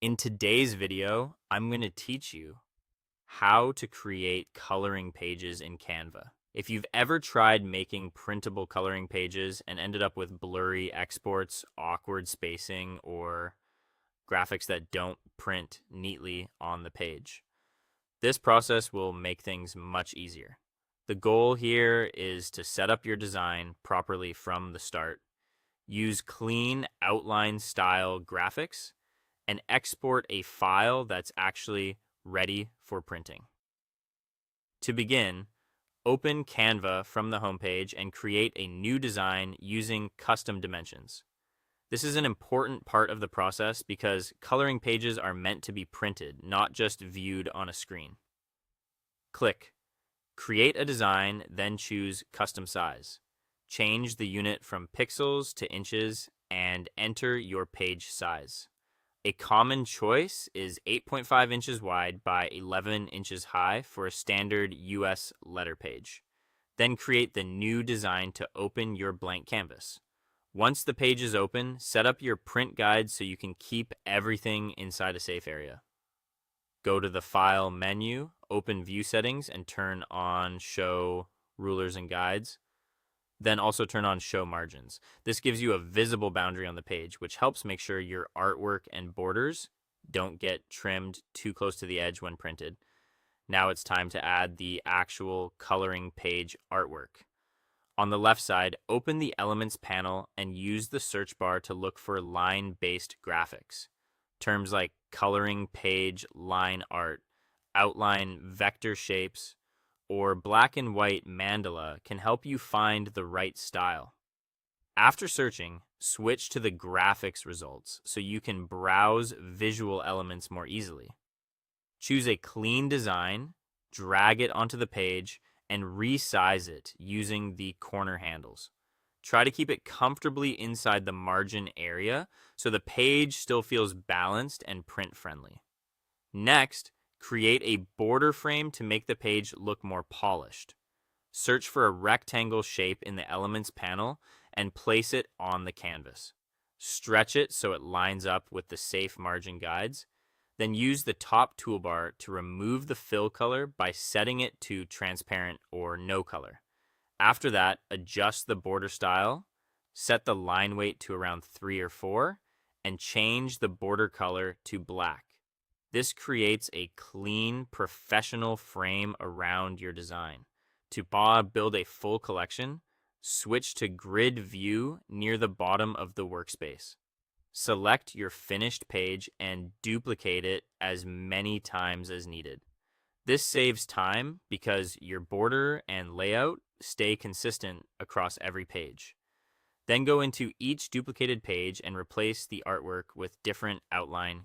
In today's video, I'm going to teach you how to create coloring pages in Canva. If you've ever tried making printable coloring pages and ended up with blurry exports, awkward spacing, or graphics that don't print neatly on the page, this process will make things much easier. The goal here is to set up your design properly from the start, use clean outline style graphics, and export a file that's actually ready for printing. To begin, open Canva from the homepage and create a new design using custom dimensions. This is an important part of the process because coloring pages are meant to be printed, not just viewed on a screen. Click Create a design, then choose Custom Size. Change the unit from pixels to inches and enter your page size. A common choice is 8.5 inches wide by 11 inches high for a standard US letter page. Then create the new design to open your blank canvas. Once the page is open, set up your print guide so you can keep everything inside a safe area. Go to the File menu, open View Settings, and turn on Show Rulers and Guides. Then also turn on Show Margins. This gives you a visible boundary on the page, which helps make sure your artwork and borders don't get trimmed too close to the edge when printed. Now it's time to add the actual coloring page artwork. On the left side, open the Elements panel and use the search bar to look for line-based graphics. Terms like coloring page line art, outline vector shapes, or black and white mandala can help you find the right style. After searching, switch to the graphics results so you can browse visual elements more easily. Choose a clean design, drag it onto the page, and resize it using the corner handles. Try to keep it comfortably inside the margin area so the page still feels balanced and print friendly. Next, create a border frame to make the page look more polished. Search for a rectangle shape in the Elements panel and place it on the canvas. Stretch it so it lines up with the safe margin guides. Then use the top toolbar to remove the fill color by setting it to transparent or no color. After that, adjust the border style, set the line weight to around 3 or 4, and change the border color to black. This creates a clean, professional frame around your design. To build a full collection, switch to Grid View near the bottom of the workspace. Select your finished page and duplicate it as many times as needed. This saves time because your border and layout stay consistent across every page. Then go into each duplicated page and replace the artwork with different outline